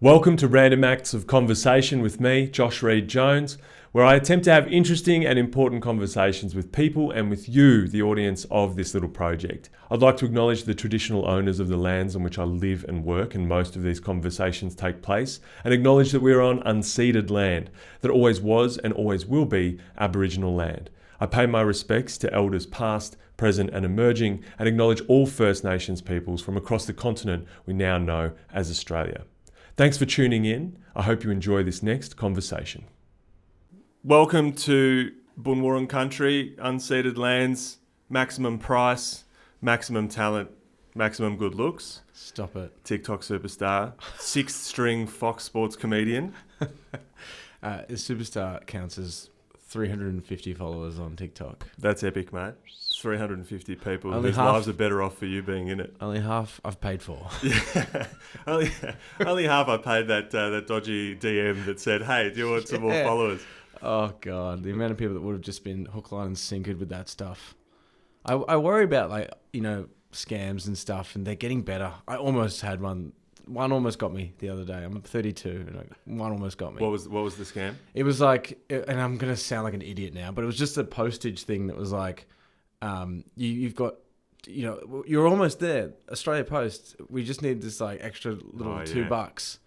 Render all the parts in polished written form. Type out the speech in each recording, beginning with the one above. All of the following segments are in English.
Welcome to Random Acts of Conversation with me, Josh Reid Jones, where I attempt to have interesting and important conversations with people and with you, the audience of this little project. I'd like to acknowledge the traditional owners of the lands on which I live and work, and most of these conversations take place, and acknowledge that we are on unceded land that always was and always will be Aboriginal land. I pay my respects to elders past, present and emerging, and acknowledge all First Nations peoples from across the continent we now know as Australia. Thanks for tuning in. I hope you enjoy this next conversation. Welcome to Boon Wurrung country, unceded lands, maximum price, maximum talent, maximum good looks. Stop it. TikTok superstar, sixth string Fox Sports comedian. The superstar counts as 350 followers on TikTok. That's epic, mate. 350 people Only whose half, lives are better off for you being in it. Only half I've paid for. Yeah. only half I paid that dodgy DM that said, hey, do you want some more followers? Oh, God. The amount of people that would have just been hook, line and sinkered with that stuff. I worry about, scams and stuff, and they're getting better. I almost had one. One almost got me the other day. I'm 32, and one almost got me. What was the scam? It was like, and I'm going to sound like an idiot now, but it was just a postage thing that was like, you've got, you're almost there. Australia Post, we just need this extra little $2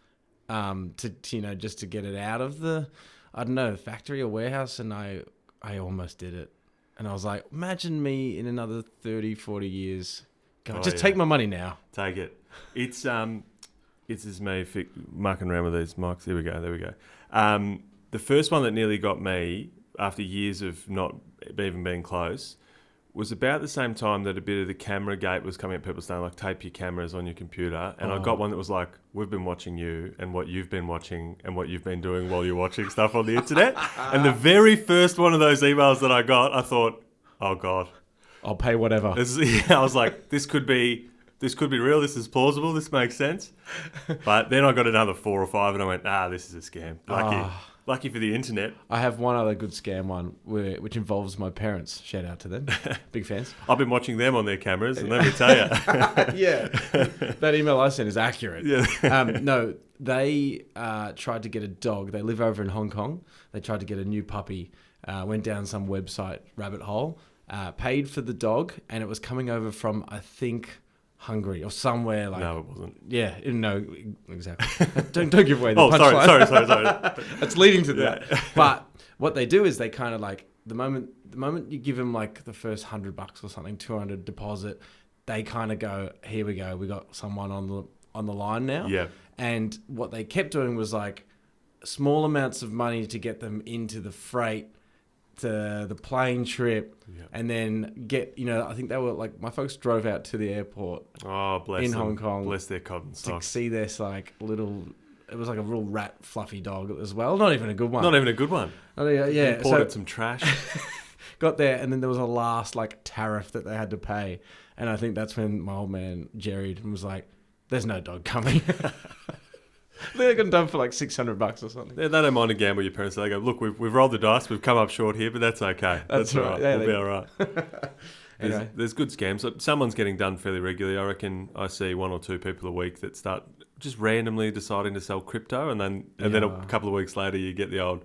to just to get it out of the, I don't know, factory or warehouse. And I almost did it. And I was like, imagine me in another 30, 40 years. God, take my money now. Take it. It's just me mucking around with these mics. There we go. The first one that nearly got me after years of not even being close was about the same time that a bit of the camera gate was coming up. People saying tape your cameras on your computer. And I got one that was like, we've been watching you and what you've been watching and what you've been doing while you're watching stuff on the internet. And the very first one of those emails that I got, I thought, oh God. I'll pay whatever. I was like, this could be real. This is plausible. This makes sense. But then I got another 4 or 5 and I went, this is a scam. Lucky for the internet. I have one other good scam one which involves my parents. Shout out to them. Big fans. I've been watching them on their cameras and let me tell you. Yeah. That email I sent is accurate. Yeah. No, they tried to get a dog. They live over in Hong Kong. They tried to get a new puppy. Went down some website rabbit hole. Paid for the dog and it was coming over from, I think, Hungary or somewhere like. No, it wasn't. Yeah, no, exactly. don't give away the punchline. Sorry. It's leading to that. Yeah. But what they do is they kind of the moment you give them the first $100 or something, 200 deposit, they kind of go, here we go, we got someone on the line now. Yeah. And what they kept doing was small amounts of money to get them into the freight, to the plane trip, and then get, I think they were my folks drove out to the airport. Oh, bless in them. Hong Kong. Bless their cotton socks. To see this little, it was a real rat fluffy dog as well. Not even a good one. Oh, yeah. Imported some trash. Got there, and then there was a last tariff that they had to pay. And I think that's when my old man Jared was like, there's no dog coming. They got done for $600 or something. Yeah, they don't mind a gamble. Your parents, they go, look, we've rolled the dice. We've come up short here, but that's okay. That's all right. Yeah, we'll be all right. Anyway. There's good scams. Someone's getting done fairly regularly. I reckon I see 1 or 2 people a week that start just randomly deciding to sell crypto, and then a couple of weeks later you get the old,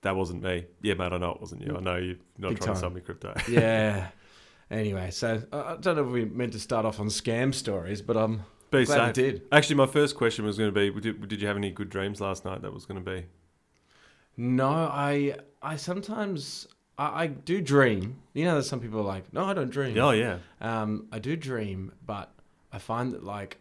that wasn't me. Yeah, mate, I know it wasn't you. I know you're not Big trying time. to sell me crypto. Yeah. Anyway, so I don't know if we meant to start off on scam stories, but Be glad we safe. did. Actually, my first question was going to be, did you have any good dreams last night? That was going to be. No, I sometimes I do dream. There's some people are like, no, I don't dream. Oh, yeah. I do dream, but I find that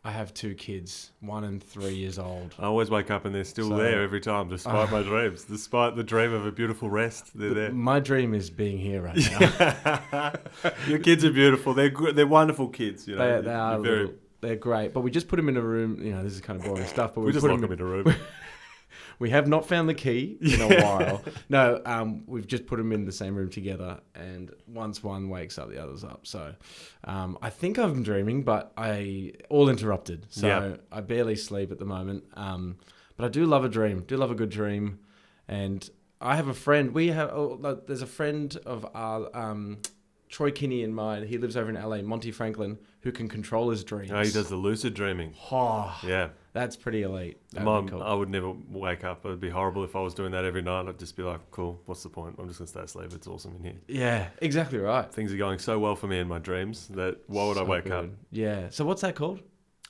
I have 2 kids, 1 and 3 years old. I always wake up and they're still there every time, despite my dreams. Despite the dream of a beautiful rest, they're there. My dream is being here right now. Your kids are beautiful. They're wonderful kids. They are they're great, but we just put them in a room. This is kind of boring stuff, but we just lock them in a room. We have not found the key in a while. No, we've just put them in the same room together, and once one wakes up, the other's up. So I think I'm dreaming, but all interrupted. So I barely sleep at the moment. But I do love a dream. Do love a good dream. And I have a friend. There's a friend of our Troy Kinney in mind. He lives over in LA. Monty Franklin, who can control his dreams. Oh, he does the lucid dreaming. Oh, Yeah. that's pretty elite. That'd be cool. I would never wake up. It would be horrible if I was doing that every night. I'd just be like, cool, what's the point? I'm just going to stay asleep. It's awesome in here. Yeah, exactly right. Things are going so well for me in my dreams that why would I wake up? Yeah. So what's that called?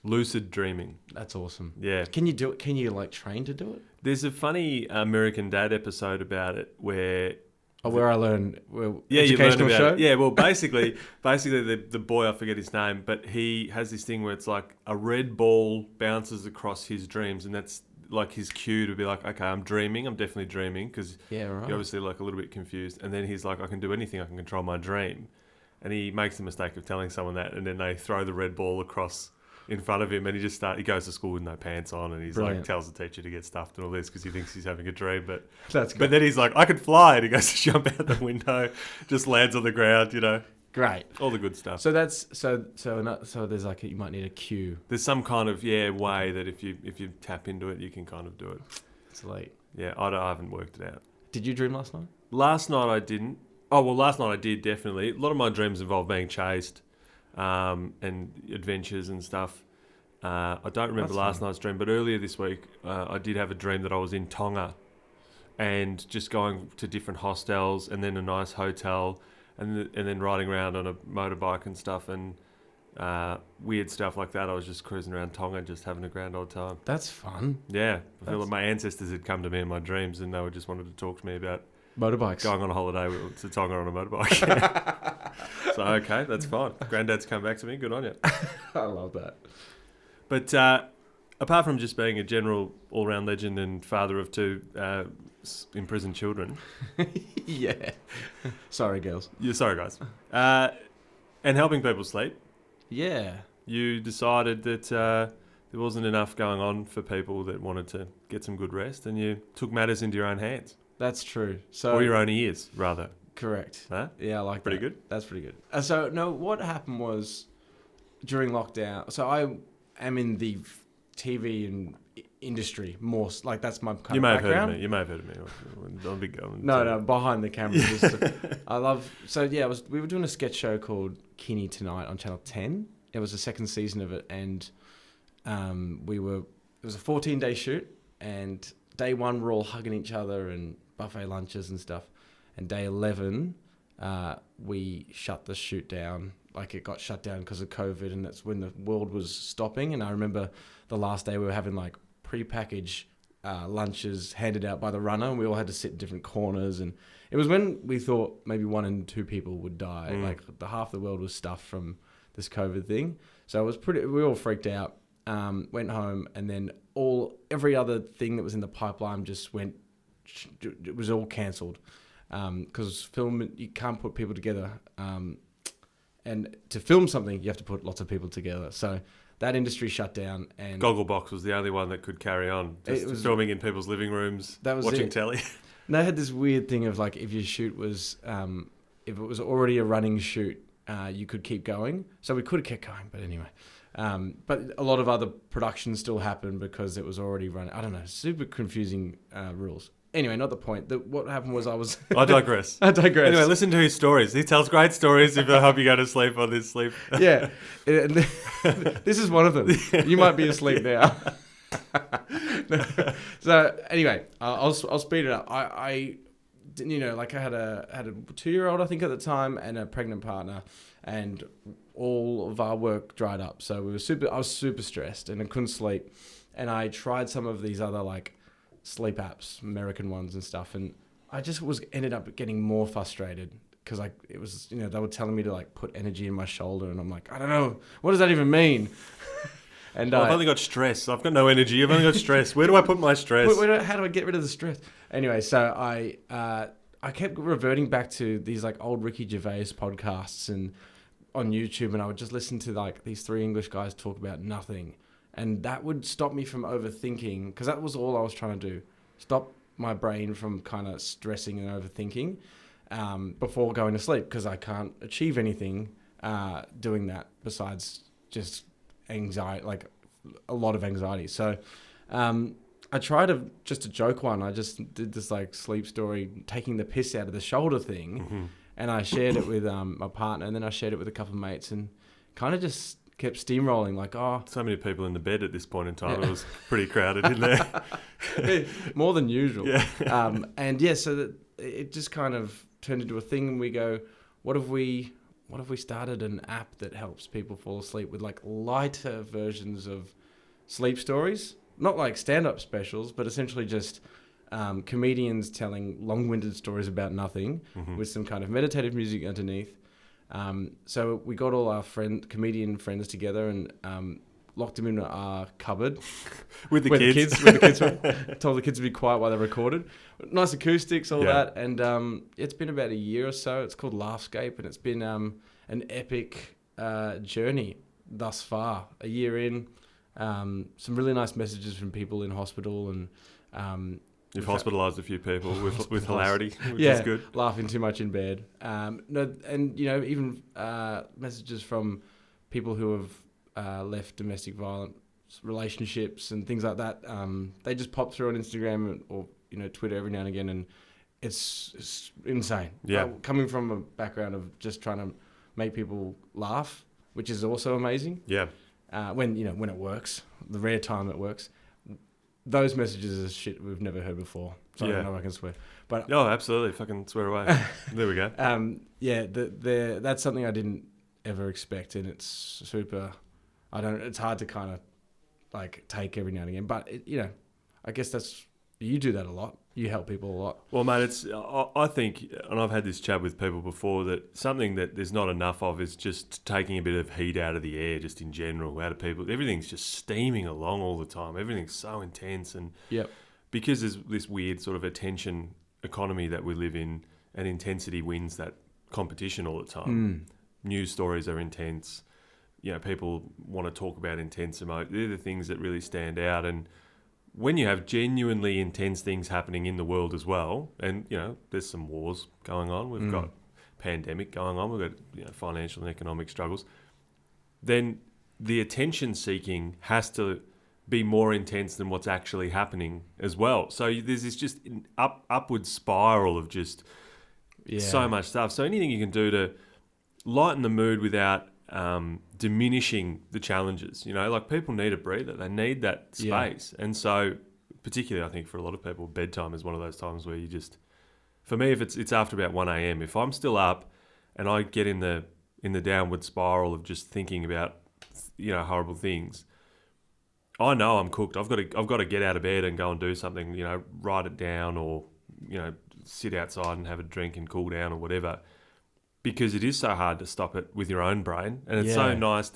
Lucid dreaming. That's awesome. Yeah. Can you do it? Can you like train to do it? There's a funny American Dad episode about it where... where I learn... Yeah, you learn about show? it. Yeah, well, basically the boy, I forget his name, but he has this thing where it's like a red ball bounces across his dreams, and that's like his cue to be like, okay, I'm dreaming. I'm definitely dreaming, because you're obviously like a little bit confused. And then he's like, I can do anything. I can control my dream. And he makes the mistake of telling someone that, and then they throw the red ball across in front of him, and he goes to school with no pants on, and he's like tells the teacher to get stuffed and all this because he thinks he's having a dream. But but then he's like, I could fly, and he goes to jump out the window, just lands on the ground, Great. all the good stuff. So that's so there's like you might need a cue. There's some kind of way that if you tap into it, you can kind of do it. It's late. Yeah, I haven't worked it out. Did you dream last night? Last night I didn't. Oh well, last night I did definitely. A lot of my dreams involve being chased. And adventures and stuff. I don't remember last night's dream, but earlier this week I did have a dream that I was in Tonga and just going to different hostels and then a nice hotel and then riding around on a motorbike and stuff and weird stuff like that. I was just cruising around Tonga just having a grand old time. That's fun. Yeah. I feel like my ancestors had come to me in my dreams and they just wanted to talk to me about motorbikes. Going on a holiday to Tonga on a motorbike. So, okay, that's fine. Granddad's come back to me. Good on you. I love that. But apart from just being a general all-round legend and father of two imprisoned children. Yeah. Sorry, girls. Yeah, sorry, guys. And helping people sleep. Yeah. You decided that there wasn't enough going on for people that wanted to get some good rest, and you took matters into your own hands. That's true. So or your own ears, rather. Correct. Huh? Yeah, I like Pretty that. good? That's pretty good. So, no, what happened was during lockdown, so I am in the TV and industry more, like that's my kind of background. You may have heard of me. Don't be going. No, behind the camera. I love, we were doing a sketch show called Kinney Tonight on Channel 10. It was the second season of it, and it was a 14-day shoot, and day 1 we're all hugging each other and buffet lunches and stuff. And day 11, we shut the shoot down. Like it got shut down because of COVID, and that's when the world was stopping. And I remember the last day we were having like pre-packaged lunches handed out by the runner, and we all had to sit in different corners. And it was when we thought maybe 1 in 2 people would die. Like half the world was stuffed from this COVID thing. So it was we all freaked out. Went home, and then every other thing that was in the pipeline just went. It was all cancelled. Because film, you can't put people together. And to film something, you have to put lots of people together. So that industry shut down. And Gogglebox was the only one that could carry on. Just was filming in people's living rooms, watching telly. And they had this weird thing of like, if your shoot was, if it was already a running shoot, you could keep going. So we could have kept going, but anyway. But a lot of other productions still happened because it was already running. I don't know, super confusing rules. Anyway, not the point. What happened was I digress. Anyway, listen to his stories. He tells great stories if I hope you go to sleep on this sleep. Yeah. This is one of them. You might be asleep now. So anyway, I'll speed it up. I had a 2-year-old, I think, at the time, and a pregnant partner, and all of our work dried up. So I was super stressed, and I couldn't sleep. And I tried some of these other like sleep apps, American ones and stuff, and I just ended up getting more frustrated because it was they were telling me to like put energy in my shoulder, and I'm like, I don't know, what does that even mean? And I've only got stress. I've got no energy. I've only got stress. Where do I put my stress? How do I get rid of the stress? Anyway, so I kept reverting back to these like old Ricky Gervais podcasts and on YouTube, and I would just listen to like these 3 English guys talk about nothing. And that would stop me from overthinking, because that was all I was trying to do. Stop my brain from kind of stressing and overthinking before going to sleep, because I can't achieve anything doing that besides just anxiety, like a lot of anxiety. So I tried just a joke one. I just did this like sleep story, taking the piss out of the shoulder thing. And I shared it with my partner, and then I shared it with a couple of mates, and kind of just kept steamrolling. Like, so many people in the bed at this point in time. It was pretty crowded in there. More than usual. Yeah. So that it just kind of turned into a thing, and we go, what if we started an app that helps people fall asleep with like lighter versions of sleep stories, not like stand-up specials, but essentially just comedians telling long-winded stories about nothing with some kind of meditative music underneath. So we got all our comedian friends together and locked them in our cupboard with the kids. Told the kids to be quiet while they recorded. Nice acoustics, all that. And it's been about a year or so. It's called Laughscape, and it's been an epic journey thus far. A year in, some really nice messages from people in hospital, and you've hospitalised a few people with hilarity, which is good. Laughing too much in bed. Even messages from people who have left domestic violence relationships and things like that. They just pop through on Instagram or Twitter every now and again, and it's insane. Yeah, coming from a background of just trying to make people laugh, which is also amazing. Yeah, when it works, the rare time it works. Those messages are shit we've never heard before. So I don't know if I can swear. But absolutely. Fucking swear away. There we go. That's something I didn't ever expect, and it's super... it's hard to kind of like take every now and again, but I guess you do that a lot. You help people a lot. Well, mate, I think, and I've had this chat with people before, that something that there's not enough of is just taking a bit of heat out of the air, just in general, out of people. Everything's just steaming along all the time. Everything's so intense, and because there's this weird sort of attention economy that we live in, and intensity wins that competition all the time. News stories are intense. People want to talk about intense emotion. They're the things that really stand out, and when you have genuinely intense things happening in the world as well, and there's some wars going on, we've got pandemic going on, we've got financial and economic struggles, then the attention seeking has to be more intense than what's actually happening as well. So there's this just upward spiral of just so much stuff. So anything you can do to lighten the mood without diminishing the challenges, like people need a breather, they need that space. And so particularly I think for a lot of people, bedtime is one of those times where you just, for me, if it's after about 1 a.m, if I'm still up and I get in the downward spiral of just thinking about horrible things, I know I'm cooked. I've got to get out of bed and go and do something, write it down, or sit outside and have a drink and cool down or whatever. Because it is so hard to stop it with your own brain. And it's so nice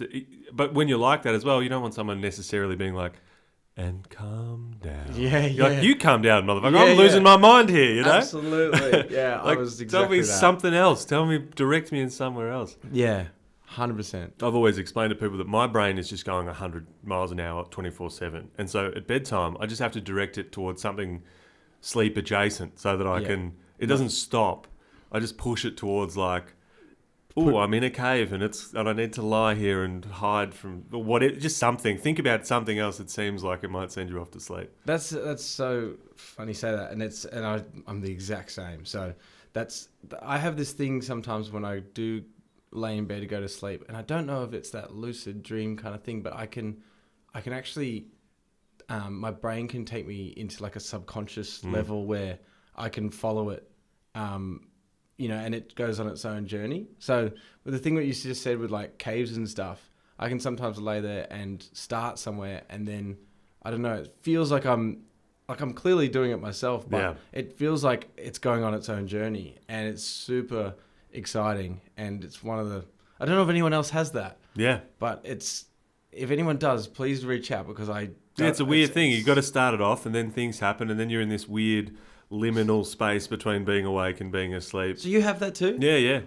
but when you're like that as well, you don't want someone necessarily being like, and calm down. You're like, you calm down, motherfucker. I'm losing my mind here, Absolutely. Yeah, like, I was exactly tell me that. something else. Direct me in somewhere else. Yeah, 100%. I've always explained to people that my brain is just going 100 miles an hour 24/7. And so at bedtime, I just have to direct it towards something sleep adjacent so that I can, it doesn't stop. I just push it towards like, I'm in a cave and I need to lie here and hide from just something. Think about something else that seems like it might send you off to sleep. That's so funny you say that, and I'm the exact same. So I have this thing sometimes when I do lay in bed to go to sleep, and I don't know if it's that lucid dream kind of thing, but I can actually, my brain can take me into like a subconscious level where I can follow it. And it goes on its own journey. So with the thing that you just said with like caves and stuff, I can sometimes lay there and start somewhere, and then I don't know, it feels like I'm clearly doing it myself, but it feels like it's going on its own journey, and it's super exciting. And it's one of the, I don't know if anyone else has that. Yeah. But if anyone does, please reach out, because it's a weird thing. You've got to start it off, and then things happen, and then you're in this weird liminal space between being awake and being asleep. So you have that too? Yeah.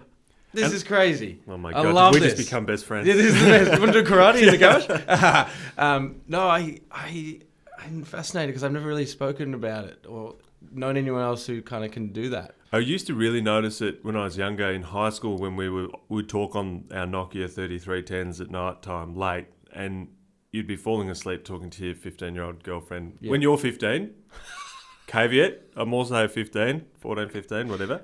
This is crazy. Oh my God. I love this. We just become best friends. Yeah, this is the best. You want to do karate in the couch? No, I'm fascinated because I've never really spoken about it or known anyone else who kind of can do that. I used to really notice it when I was younger in high school, when we'd talk on our Nokia 3310s at night time late, and you'd be falling asleep talking to your 15-year-old girlfriend when you're 15. caveat, I'm also 14, 15, whatever.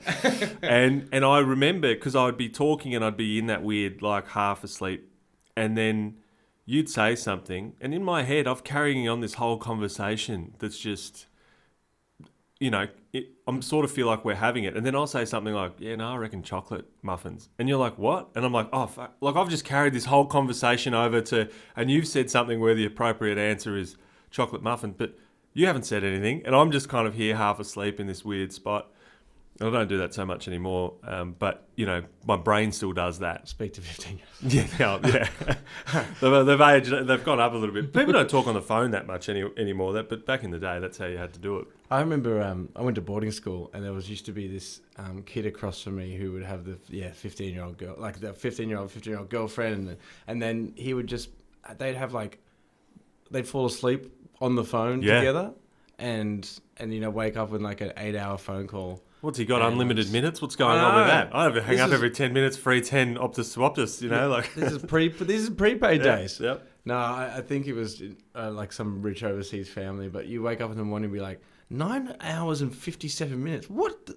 and I remember, because I would be talking and I'd be in that weird, like, half asleep, and then you'd say something, and in my head, I'm carrying on this whole conversation that's just, you know, I'm sort of feel like we're having it. And then I'll say something like, yeah, no, I reckon chocolate muffins. And you're like, what? And I'm like, oh, fuck. Like, I've just carried this whole conversation over to, and you've said something where the appropriate answer is chocolate muffin, but you haven't said anything. And I'm just kind of here half asleep in this weird spot. I don't do that so much anymore, but, you know, my brain still does that. Speak to 15 Yeah. They've aged, they've gone up a little bit. People don't talk on the phone that much anymore, but back in the day, that's how you had to do it. I remember I went to boarding school, and there used to be this kid across from me who would have the 15-year-old girl, like the 15-year-old girlfriend, and then he would just, they'd fall asleep on the phone together, and you know, wake up with like an 8-hour phone call. What's he got, unlimited minutes? What's going on with that? I hang up every 10 minutes, free 10 Optus to Optus, you know? Like This is prepaid days. Yep. No, I think it was like some rich overseas family, but you wake up in the morning and be like, 9 hours and 57 minutes. What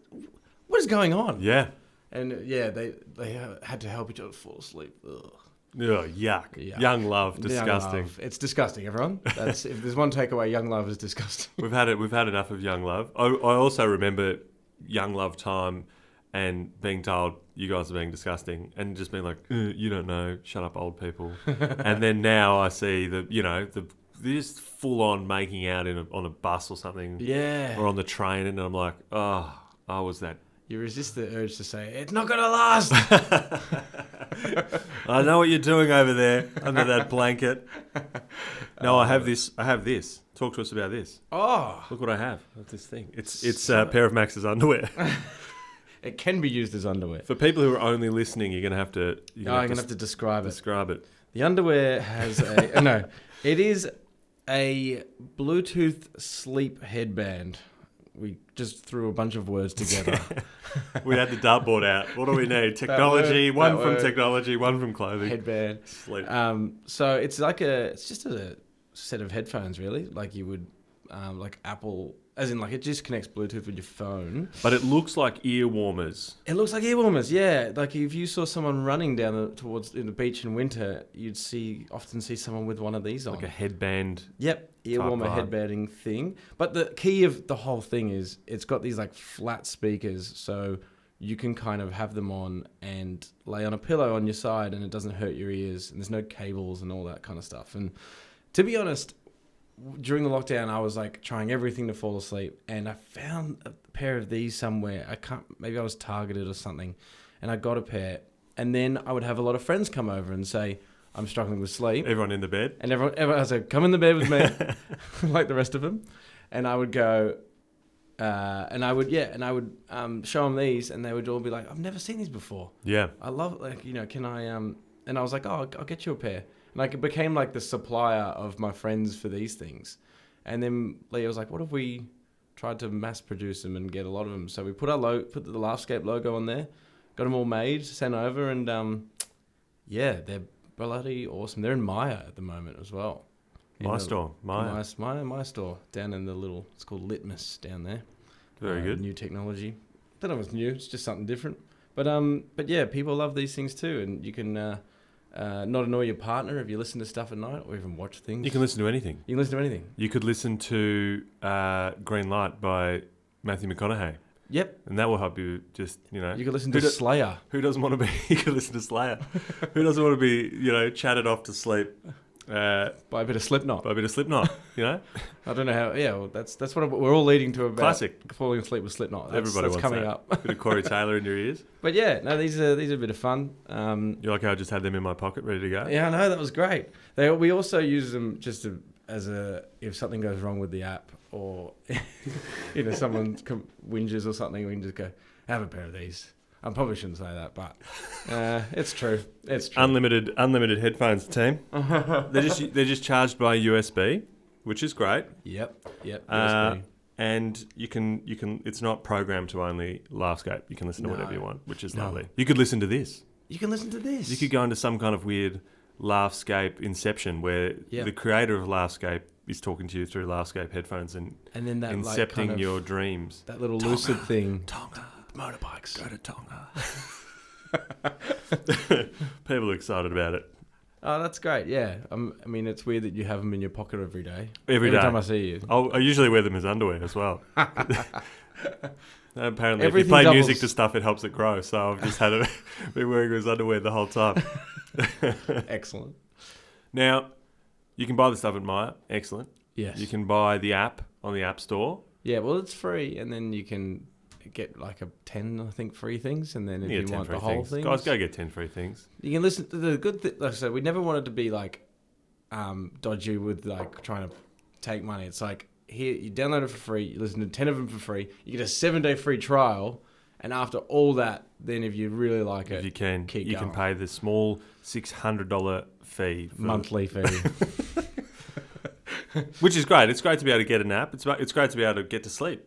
is going on? Yeah. And they had to help each other fall asleep. Ugh. Ugh, yuck. Young love, disgusting. Young love. It's disgusting, everyone. That's if there's one takeaway, young love is disgusting. We've had enough of young love. I also remember young love time and being told you guys are being disgusting and just being like, you don't know, shut up, old people. And then now I see the just full on making out on a bus or something, or on the train, and I'm like, oh, I was that. You resist the urge to say, it's not gonna last. I know what you're doing over there under that blanket. No, I have this. Talk to us about this. Oh, look what I have. That's this thing. It's a pair of Max's underwear. It can be used as underwear. For people who are only listening, you're gonna have to. I'm gonna have to describe it. Describe it. The underwear has a no. It is a Bluetooth sleep headband. We just threw a bunch of words together. We had the dartboard out. What do we need? Technology. One from technology, one from clothing. Headband. Sleep. So it's just a set of headphones, really. Like you would, like Apple, as in like it just connects Bluetooth with your phone. But it looks like ear warmers. It looks like ear warmers, yeah. Like if you saw someone running down towards the beach in winter, you'd often see someone with one of these on. Like a headband. Yep. Ear warmer headbanding thing. But the key of the whole thing is it's got these like flat speakers, so you can kind of have them on and lay on a pillow on your side and it doesn't hurt your ears, and there's no cables and all that kind of stuff. And to be honest, during the lockdown, I was like trying everything to fall asleep, and I found a pair of these somewhere. Maybe I was targeted or something, and I got a pair. And then I would have a lot of friends come over and say, I'm struggling with sleep. Everyone in the bed? And everyone I said, come in the bed with me, like the rest of them. And I would go, and I would show them these, and they would all be like, I've never seen these before. Yeah. I love it. Like, you know, can I, and I was like, oh, I'll get you a pair. And I became like the supplier of my friends for these things. And then Leah was like, what if we tried to mass produce them and get a lot of them? So we put the Laughscape logo on there, got them all made, sent over, and they're bloody awesome. They're in Maya at the moment as well. My store down in the little, it's called Litmus down there. Very good. New technology. Don't know if it's new, it's just something different. But yeah, people love these things too, and you can not annoy your partner if you listen to stuff at night or even watch things. You can listen to anything. You could listen to Green Light by Matthew McConaughey. Yep. And that will help you just, you know. You could listen to Slayer. Who doesn't want to be, you could listen to Slayer. Who doesn't want to be, you know, chatted off to sleep? By a bit of Slipknot. You know? I don't know how, well, that's what we're all leading to about. Classic. Falling asleep with Slipknot. Everybody wants coming that. up. A bit of Corey Taylor in your ears. But yeah, no, these are a bit of fun. You like how I just had them in my pocket ready to go? Yeah, I know, that was great. We also use them just if something goes wrong with the app, or you know, someone whinges or something, we can just go, have a pair of these. I probably shouldn't say that, but it's true. It's true. Unlimited headphones, team. They're just charged by USB, which is great. Yep. USB. And you can. It's not programmed to only Laughscape. You can listen to whatever you want, which is lovely. You could listen to this. You could go into some kind of weird Laughscape inception where the creator of Laughscape is talking to you through Laughscape headphones and then that incepting like kind of, your dreams. that little lucid thing. Tonga. Motorbikes. Go to Tonga. People are excited about it. Oh, that's great. Yeah. I mean, it's weird that you have them in your pocket every day. Every day. time I see you. I usually wear them as underwear as well. Apparently, Everything if you play doubles. music to stuff, it helps it grow. So I've just had it been wearing it as underwear the whole time. Excellent. Now, you can buy the stuff at Maya. Excellent. Yes. You can buy the app on the App Store. Yeah, well, it's free, and then you can get like 10, I think, free things, and then if you want the whole thing, guys, go get 10 free things. You can listen to the good thing. Like I said, we never wanted to be like dodgy with like trying to take money. It's like, here, you download it for free, you listen to 10 of them for free, you get a 7-day free trial, and after all that, then if you really like it, if you can, keep you going. can pay the small $600 fee, monthly fee. Which is great. It's great to be able to get an app. It's great to be able to get to sleep.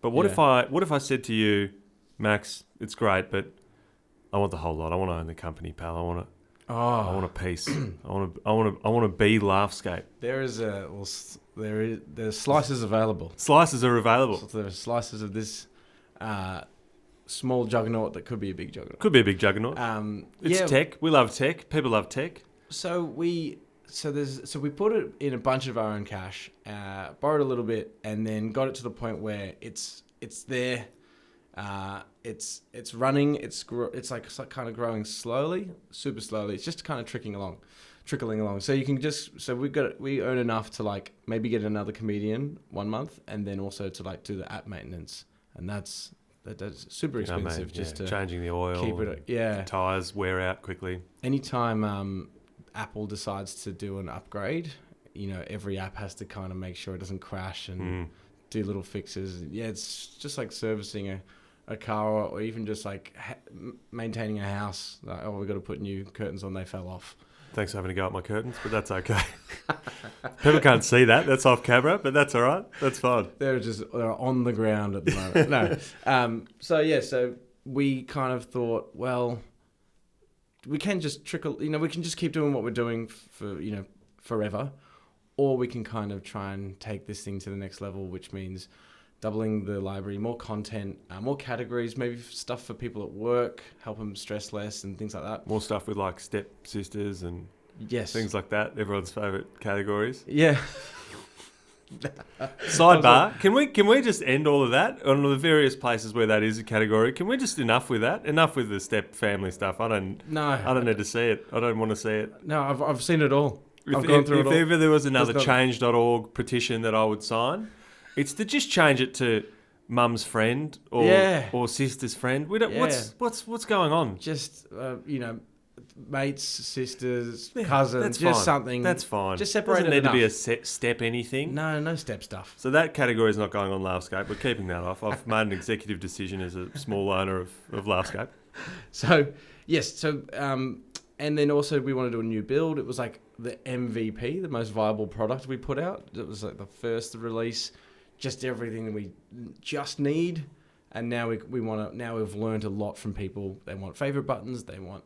But what if I said to you, Max, it's great, but I want the whole lot. I want to own the company, pal. I want a piece. I want to be Laughscape. There's slices available. Slices are available. So there are slices of this small juggernaut that could be a big juggernaut. Could be a big juggernaut. It's tech. We love tech. People love tech. So we put it in a bunch of our own cash, borrowed a little bit, and then got it to the point where it's there. It's running. It's like kind of growing slowly, super slowly. It's just kind of trickling along. So you can we earn enough to like maybe get another comedian 1 month, and then also to like do the app maintenance, and that's super expensive. To changing the oil, keep it. Tires wear out quickly. Anytime Apple decides to do an upgrade, every app has to kind of make sure it doesn't crash and do little fixes. Yeah, it's just like servicing a car, or even just like maintaining a house. Like, we've got to put new curtains on, they fell off. Thanks for having a go at my curtains, but that's okay. People can't see that. That's off camera, but that's all right. That's fine. They're on the ground at the moment. No. So we kind of thought, well, we can just we can just keep doing what we're doing for, forever, or we can kind of try and take this thing to the next level, which means doubling the library, more content, more categories, maybe stuff for people at work, help them stress less and things like that. More stuff with like step-sisters and yes, things like that. Everyone's favourite categories. Yeah. Sidebar, can we just end all of that on the various places where that is a category? Can we just enough with that? Enough with the step family stuff. I don't need to see it. I don't want to see it. No, I've seen it all. I've gone through it all. If ever there was another change.org petition that I would sign, it's to just change it to mum's friend or sister's friend. We don't. What's going on? Just mates, sisters, cousins, just fine. Something. That's fine. Just separate it. Doesn't need enough. to be a step anything. No step stuff. So that category is not going on Laughscape. We're keeping that off. I've made an executive decision as a small owner of Laughscape. So yes. So and then also we want to do a new build. It was like the MVP, the most viable product we put out. It was like the first release, just everything that we just need. And now we want to. Now we've learned a lot from people. They want favorite buttons. They want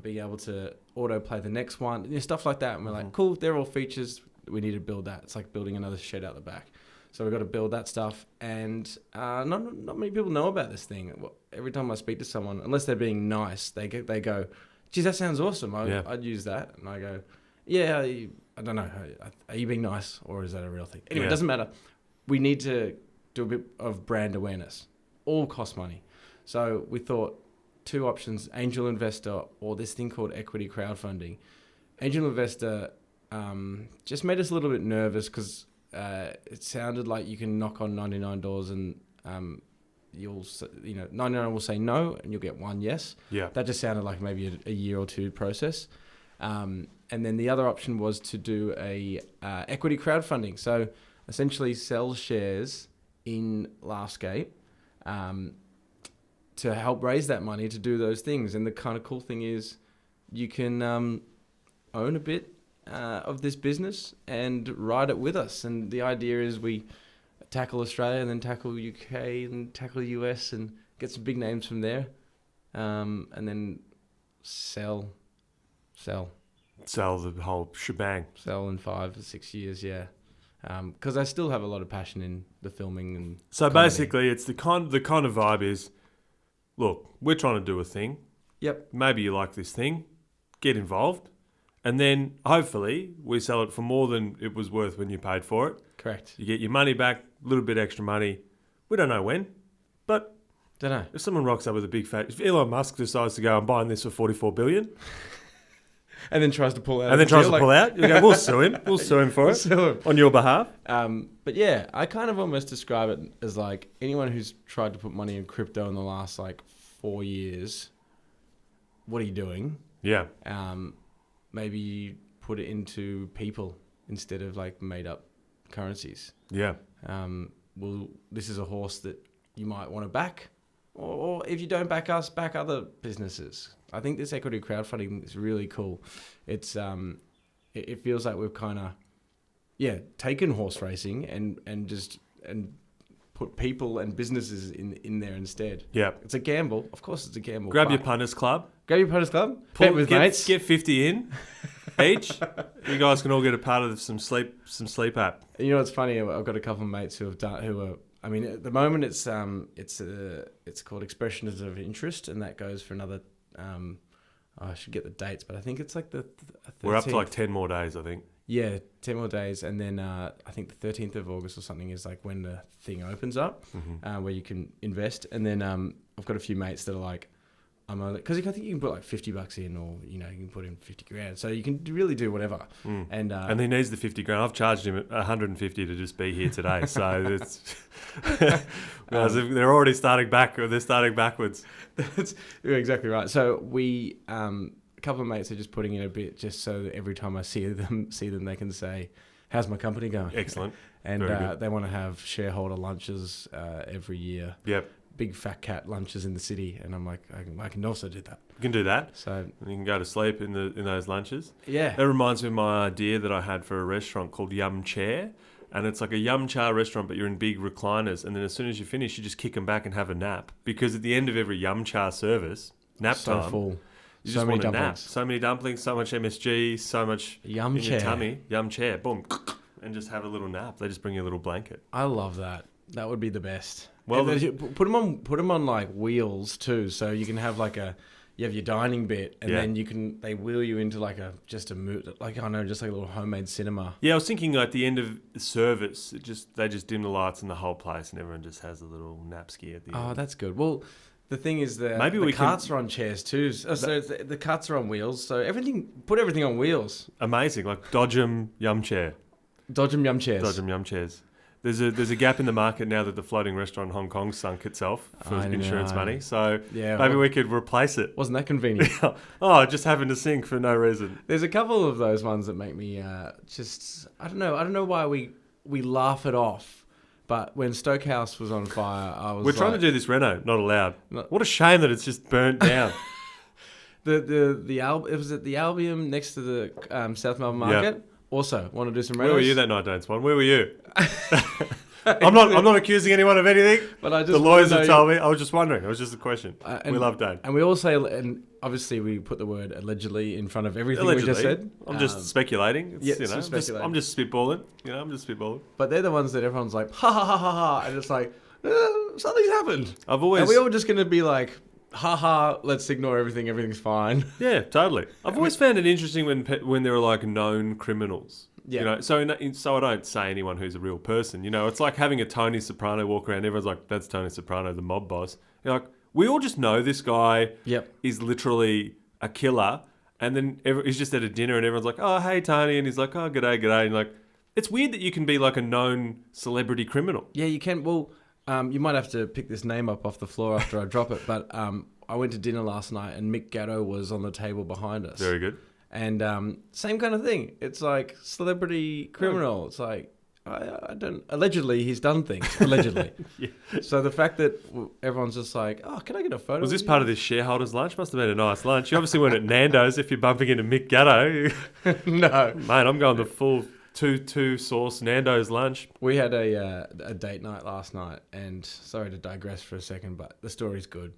being able to autoplay the next one, stuff like that. And we're like, cool, they're all features. We need to build that. It's like building another shed out the back. So we've got to build that stuff. And not many people know about this thing. Every time I speak to someone, unless they're being nice, they go, geez, that sounds awesome. I'd use that. And I go, yeah, I don't know. Are you being nice, or is that a real thing? Anyway, It doesn't matter. We need to do a bit of brand awareness. All cost money. So we thought, two options: angel investor or this thing called equity crowdfunding. Angel investor just made us a little bit nervous because it sounded like you can knock on 99 doors and 99 will say no and you'll get one yes. Yeah, that just sounded like maybe a year or two process. And then the other option was to do a equity crowdfunding. So essentially sell shares in Laughscape. To help raise that money to do those things. And the kind of cool thing is you can own a bit of this business and ride it with us. And the idea is we tackle Australia and then tackle UK and tackle US and get some big names from there. And then sell the whole shebang. Sell in 5 or 6 years, yeah. Because I still have a lot of passion in the filming and So comedy. basically, it's the kind of vibe is, look, we're trying to do a thing. Yep. Maybe you like this thing, get involved, and then hopefully we sell it for more than it was worth when you paid for it. Correct. You get your money back, a little bit extra money. We don't know when, but Don't know. if someone rocks up with a big fat, if Elon Musk decides to go, I'm buying this for 44 billion, And then tries to pull out. and then tries to pull out, you go, we'll sue him. We'll sue him for it Sue him. on your behalf. But yeah, I kind of almost describe it as like anyone who's tried to put money in crypto in the last like 4 years. What are you doing? Yeah. Maybe you put it into people instead of like made up currencies. Yeah. Well, this is a horse that you might want to back, or if you don't back us, back other businesses. I think this equity crowdfunding is really cool. It's it feels like we've kind of taken horse racing and put people and businesses in there instead. Yeah. It's a gamble. Of course, it's a gamble. Grab your but- punters club. Grab your punters club. Bet with mates. Get 50 in each. You guys can all get a part of some sleep app. You know what's funny? I've got a couple of mates who are. I mean, at the moment it's called expressions of interest, and that goes for another. I should get the dates, but I think it's like the 13th. We're up to like 10 more days, I think. Yeah, 10 more days, and then I think the 13th of August or something is like when the thing opens up, where you can invest. And then I've got a few mates that are like, because I think you can put like $50 in, or you can put in 50 grand, so you can really do whatever. And he needs the 50 grand. I've charged him 150 to just be here today, so it's they're already starting back, or they're starting backwards. You're exactly right. So we a couple of mates are just putting in a bit, just so that every time I see them, they can say, "How's my company going?" Excellent. And they want to have shareholder lunches every year. Yep. Big fat cat lunches in the city, and I'm like, I can also do that. You can do that. So you can go to sleep in those lunches. Yeah. That reminds me of my idea that I had for a restaurant called Yum Chair. And it's like a yum cha restaurant, but you're in big recliners. And then as soon as you finish, you just kick them back and have a nap. Because at the end of every yum cha service, nap so time, full. you So just many want a nap. dumplings. So many dumplings, so much MSG, so much Yum in your chair. tummy. Yum chair, boom. And just have a little nap. They just bring you a little blanket. I love that. That would be the best. Well, And then you put them on like wheels too, so you can have you have your dining bit, and then they wheel you into like just a little homemade cinema. Yeah, I was thinking at the end of the service, they just dim the lights in the whole place, and everyone just has a little nap ski at the end. Oh, that's good. Well, the thing is that Maybe the we carts are on chairs too. So the carts are on wheels. So put everything on wheels. Amazing, like Dodgem Yum Chair. Dodgem Yum chairs. Dodgem Yum Chairs. There's a gap in the market now that the floating restaurant in Hong Kong sunk itself for insurance money. So maybe we could replace it. Wasn't that convenient? Oh, it just happened to sink for no reason. There's a couple of those ones that make me I don't know why we laugh it off. But when Stokehouse was on fire, We're trying to do this reno, not allowed. What a shame that it's just burnt down. It was at the Albion next to the South Melbourne Market. Yep. Also, want to do some renos. Where were you that night, Don't Swan? Where were you? I'm not accusing anyone of anything. But I just the lawyers have told me. I was just wondering. It was just a question. We love Dane. And we all say, and obviously we put the word allegedly in front of everything Allegedly. we just said. I'm just speculating. Speculating. I'm just spitballing. I'm just spitballing. But they're the ones that everyone's like, ha ha ha ha ha, and it's like, something's happened. I've always. And we all just going to be like, ha ha, let's ignore everything. Everything's fine. Yeah, totally. I've always found it interesting when there are like known criminals. Yeah. So I don't say anyone who's a real person. It's like having a Tony Soprano walk around. Everyone's like, that's Tony Soprano, the mob boss. You're like, we all just know this guy is literally a killer. And then he's just at a dinner and everyone's like, oh, hey, Tony. And he's like, oh, g'day, g'day. And like, it's weird that you can be like a known celebrity criminal. Yeah, you can. Well, you might have to pick this name up off the floor after I drop it. But I went to dinner last night and Mick Gatto was on the table behind us. Very good. And same kind of thing. It's like celebrity criminal. It's like, I don't... Allegedly, he's done things. Allegedly. Yeah. So the fact that everyone's just like, oh, can I get a photo? Was this part of this shareholders' lunch? Must have been a nice lunch. You obviously weren't at Nando's if you're bumping into Mick Gatto. No. Mate, I'm going the full two sauce Nando's lunch. We had a date night last night, and sorry to digress for a second, but the story's good.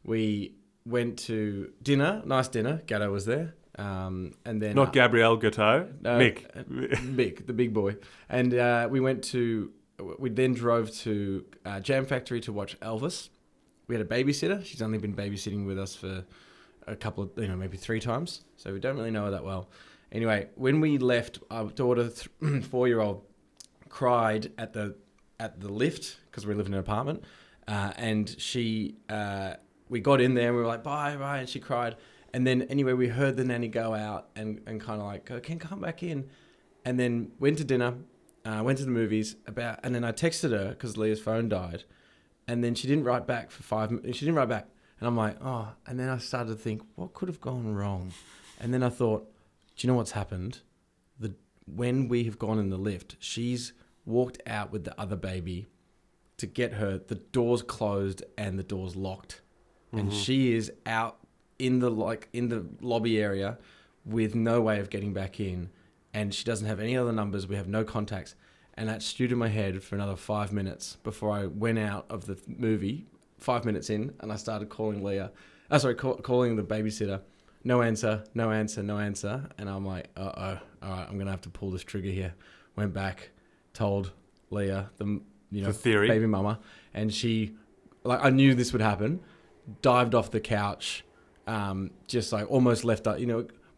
We went to dinner, nice dinner. Gatto was there. And then Not Gabrielle Gateau. Mick. Mick, the big boy. And we then drove to Jam Factory to watch Elvis. We had a babysitter. She's only been babysitting with us for a couple of, maybe 3 times. So we don't really know her that well. Anyway, when we left, our daughter, 4-year-old, cried at the lift because we live in an apartment. And we got in there and we were like, bye, bye. And she cried. And then anyway, we heard the nanny go out and kind of like, go, can come back in. And then went to dinner, went to the movies and then I texted her because Leah's phone died. And then she didn't write back for 5 minutes. She didn't write back. And I'm like, oh. And then I started to think, what could have gone wrong? And then I thought, do you know what's happened? When we have gone in the lift, she's walked out with the other baby to get her. The door's closed and the door's locked. And she is out in the lobby area with no way of getting back in. And she doesn't have any other numbers. We have no contacts. And that stewed in my head for another 5 minutes before I went out of the movie, 5 minutes in, and I started calling Leah. Calling the babysitter. No answer, no answer, no answer. And I'm like, uh-oh, all right, I'm going to have to pull this trigger here. Went back, told Leah, the theory. Baby mama, and she, I knew this would happen, dived off the couch, just like almost left up,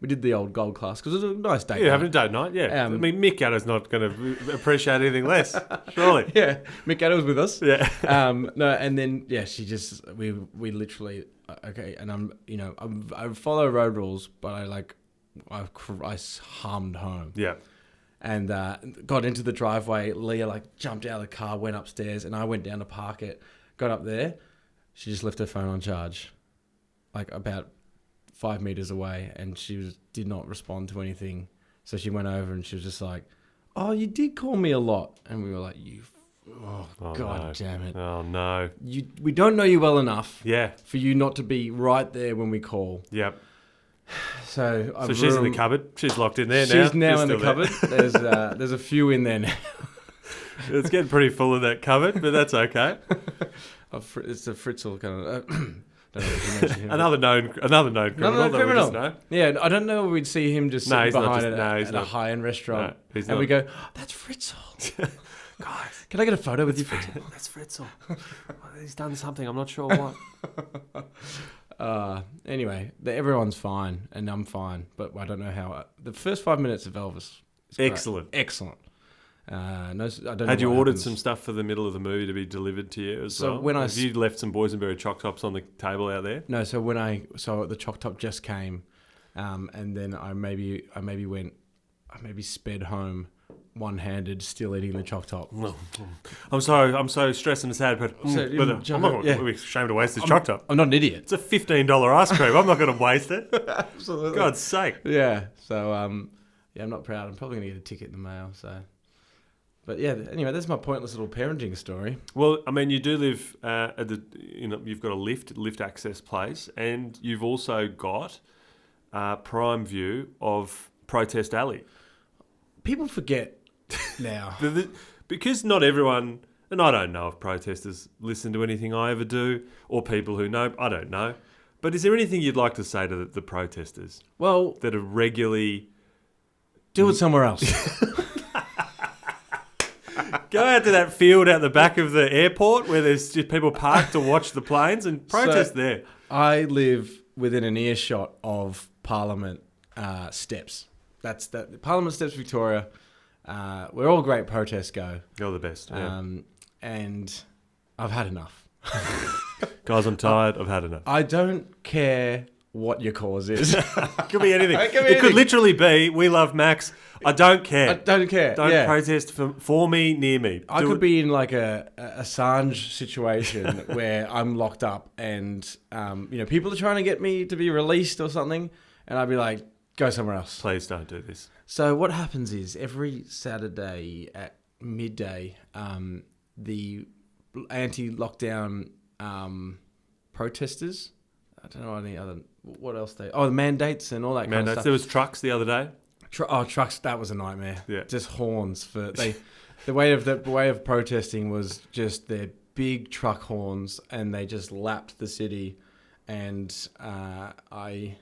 we did the old gold class because it was a nice date. Yeah, having a date night, yeah. Mick Gatto's not going to appreciate anything less, surely. Yeah, Mick Gatto was with us. Yeah. No, and then, she just, we literally, okay, and I follow road rules, but I hummed home. Yeah. And got into the driveway. Leah jumped out of the car, went upstairs, and I went down to park it. Got up there, she just left her phone on charge, about 5 meters away, and she did not respond to anything. So she went over and she was just like, "Oh, you did call me a lot," and we were like, God no. damn it! Oh no, we don't know you well enough, for you not to be right there when we call. Yep. So she's in the cupboard. She's locked in there now. She's now in the cupboard. There's a few in there now. It's getting pretty full of that cupboard, but that's okay. It's a Fritzl kind of. Another known criminal. Know. Yeah, I don't know. We'd see him just sitting behind at a high-end restaurant, and we go, oh, "That's Fritzl." Guys, can I get a photo with you, Fritzl? That's Fritzl. He's done something. I'm not sure what. Anyway, everyone's fine, and I'm fine, but I don't know how. The first 5 minutes of Elvis, excellent. I don't know. Had you ordered some stuff for the middle of the movie to be delivered to you as well? Have you left some boysenberry choc tops on the table out there? No. So the choc top just came, and then I maybe sped home one-handed, still eating the choc top. I'm sorry. I'm so stressed and sad, but I'm not going to be ashamed to waste this choc top. I'm not an idiot. It's a $15 ice cream. I'm not going to waste it. Absolutely. God's sake. Yeah. So I'm not proud. I'm probably going to get a ticket in the mail. So. But yeah, anyway, that's my pointless little parenting story. Well, I mean, you do live you've got a lift access place, and you've also got prime view of Protest Alley. People forget now. Because not everyone, and I don't know if protesters listen to anything I ever do, or people who know, I don't know. But is there anything you'd like to say to the protesters? Well, that are regularly... Do it somewhere else. Go out to that field out the back of the airport where there's just people parked to watch the planes and protest there. I live within an earshot of Parliament steps. That's Parliament Steps, Victoria. Where all great protests go. You're the best. Yeah. And I've had enough. Guys, I'm tired. I've had enough. I don't care what your cause is. It could be anything. It could literally be, we love Max. I don't care. I don't care. Don't protest for me, near me. I could be in like a Assange situation where I'm locked up and people are trying to get me to be released or something, and I'd be like, go somewhere else. Please don't do this. So what happens is every Saturday at midday, the anti-lockdown protesters, I don't know any other, what else the mandates and all that kind of stuff. There was trucks the other day. Trucks, that was a nightmare. Yeah. Just horns the way of protesting was just their big truck horns, and they just lapped the city, and I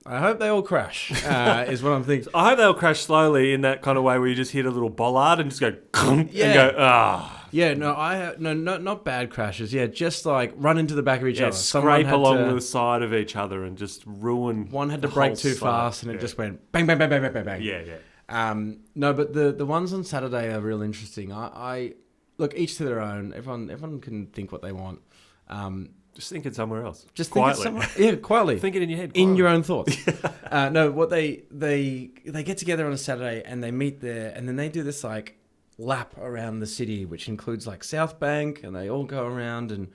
I hope they all crash, is what I'm thinking. I hope they'll crash slowly in that kind of way where you just hit a little bollard and just go, and go, Yeah, no, not bad crashes. Yeah, just like run into the back of each other. Scrape along the side of each other and just ruin. One had to brake too fast and it just went bang, bang, bang, bang, bang, bang, bang. Yeah. No, but the ones on Saturday are real interesting. I look, each to their own. Everyone can think what they want. Just think it somewhere else. Just quietly. think it somewhere. Yeah, quietly. Think it in your head. Quietly. In your own thoughts. No, what they get together on a Saturday and they meet there, and then they do this like lap around the city, which includes like South Bank, and they all go around, and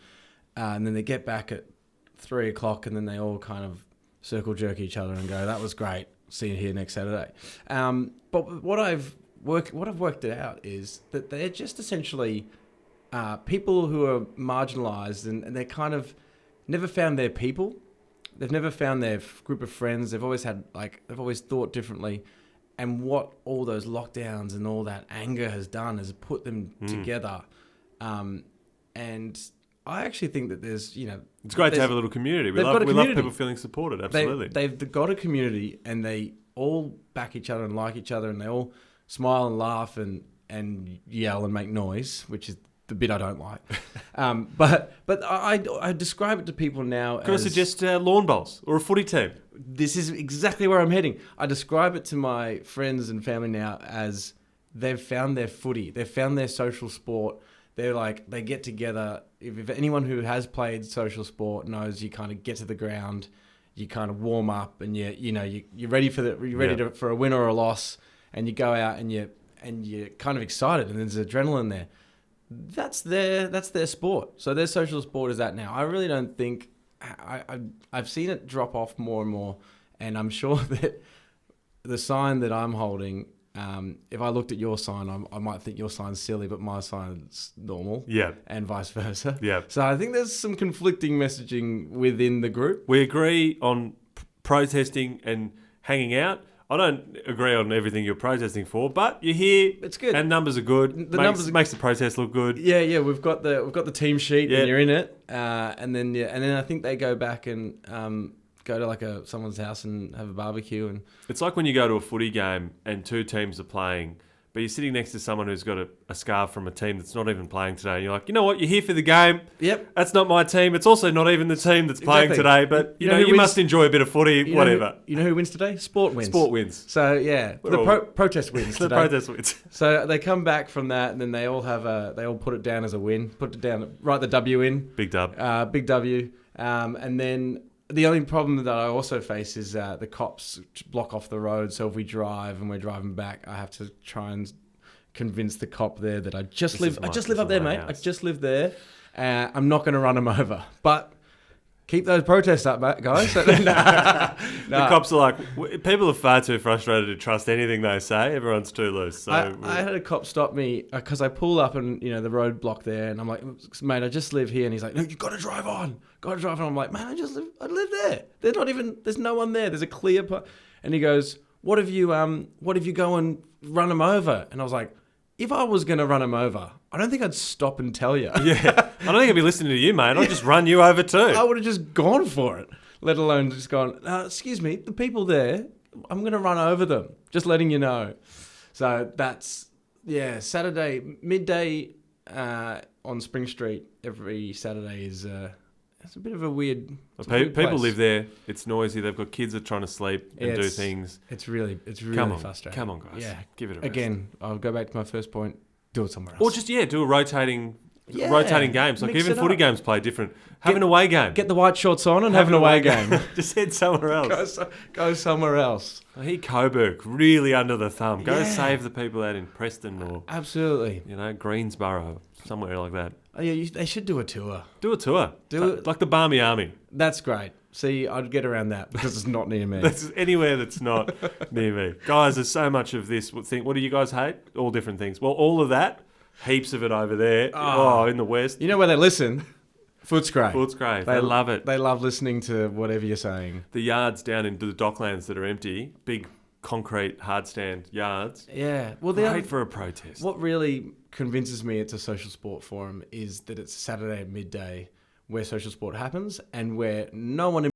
then they get back at 3:00, and then they all kind of circle jerk each other and go, "That was great. See you here next Saturday." But what I've worked out is that they're just essentially people who are marginalised, and they're kind of never found their people. They've never found their group of friends. They've always thought differently. And what all those lockdowns and all that anger has done is put them together. And I actually think that there's, it's great to have a little community. We love people feeling supported. Absolutely. They've got a community, and they all back each other and like each other, and they all smile and laugh and yell and make noise, which is the bit I don't like. But I describe it to people now as... Can I suggest lawn bowls or a footy team? This is exactly where I'm heading. I describe it to my friends and family now as they've found their footy. They've found their social sport. They're like, they get together. If anyone who has played social sport knows, you kind of get to the ground, you kind of warm up, and you're ready for a win or a loss, and you go out and you're kind of excited, and there's adrenaline there. That's their sport. So their social sport is that now. I really don't think I've seen it drop off more and more, and I'm sure that the sign that I'm holding, if I looked at your sign, I might think your sign's silly, but my sign's normal. Yeah. And vice versa. Yeah. So I think there's some conflicting messaging within the group. We agree on protesting and hanging out. I don't agree on everything you're protesting for, but you're here. It's good, and numbers are good. Makes the protest look good. Yeah. We've got the team sheet, and you're in it. And then I think they go back and go to someone's house and have a barbecue. And it's like when you go to a footy game and two teams are playing, but you're sitting next to someone who's got a scarf from a team that's not even playing today, and you're like, you know what, you're here for the game. Yep. That's not my team. It's also not even the team that's playing today, but you must enjoy a bit of footy, whatever. You know who wins today? Sport wins. Sport wins. So, yeah, protest wins today. The protest wins. So they come back from that, and then they all put it down as a win. Put it down, write the W in. Big dub. Big W. And then... The only problem that I also face is the cops block off the road. So if we drive and we're driving back, I have to try and convince the cop there that I just live up there, mate. I just live there. I'm not going to run them over. But keep those protests up, mate, guys. The cops are like, people are far too frustrated to trust anything they say. Everyone's too loose. So I had a cop stop me because I pull up and the roadblock there, and I'm like, mate, I just live here. And he's like, no, you got to drive on. I'm like, man, I live there. There's no one there. There's a clear part. And he goes, what if you go and run them over? And I was like, if I was going to run him over, I don't think I'd stop and tell you. Yeah. I don't think I'd be listening to you, mate. I'd just run you over too. I would have just gone for it, let alone just gone, excuse me, the people there, I'm going to run over them. Just letting you know. So that's, Saturday, midday on Spring Street every Saturday is... It's a bit of a weird... People live there. It's noisy. They've got kids that are trying to sleep and do things. It's really frustrating. Come on, guys. Yeah. Give it a rest. Again, I'll go back to my first point. Do it somewhere else. Or just, do a rotating games. Like even footy games play different. Have an away game. Get the white shorts on and have an away game. Just head somewhere else. Go somewhere else. I hear Coburg really under the thumb. Go save the people out in Preston or... Absolutely. Greensboro, somewhere like that. Oh, yeah, they should do a tour. Do a tour. Like the Barmy Army. That's great. See, I'd get around that because it's not near me. That's anywhere that's not near me. Guys, there's so much of this. What do you guys hate? All different things. Well, all of that, heaps of it over there. In the West. You know where they listen? Footscray. Footscray. They love it. They love listening to whatever you're saying. The yards down into the docklands that are empty, big concrete hardstand yards. Yeah. Well, great for a protest. What really convinces me it's a social sport forum is that it's Saturday at midday where social sport happens and where no one